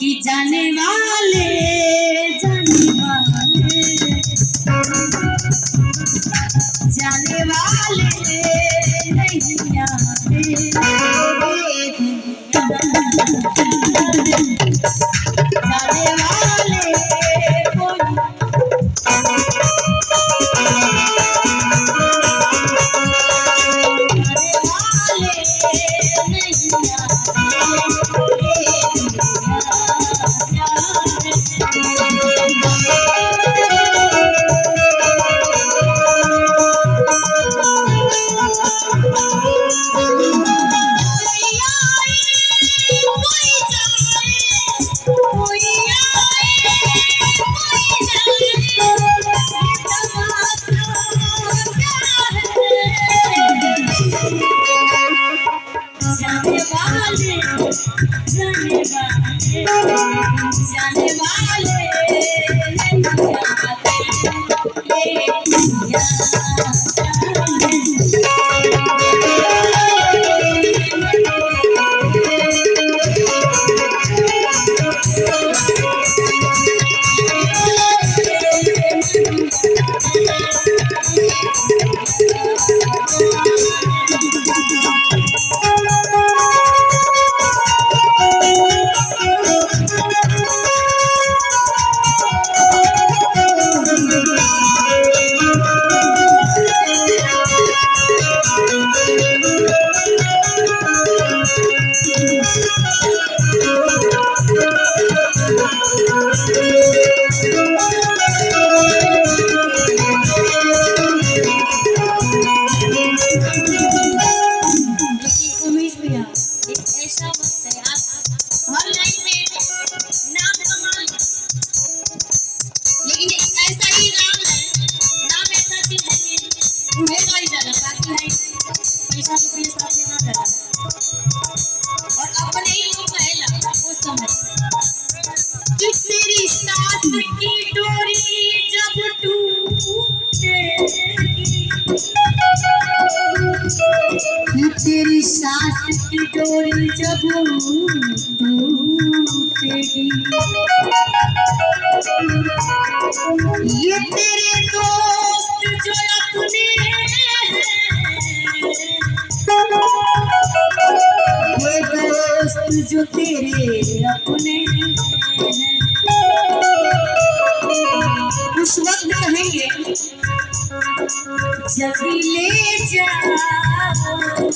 कि जाने वाले जाने वाले जाने वाले नहीं आते जाने वाले जाने वाले और अपने ही को पहला उस समय कि तेरी सास की डोरी जब टूटेगी कि तेरी सास की डोरी जब टूटेगी ये तेरे दोस्त जो अपने ये दोस्त जो तेरे अपने हैं उस वक्त कहेंगे जल्दी ले जाओ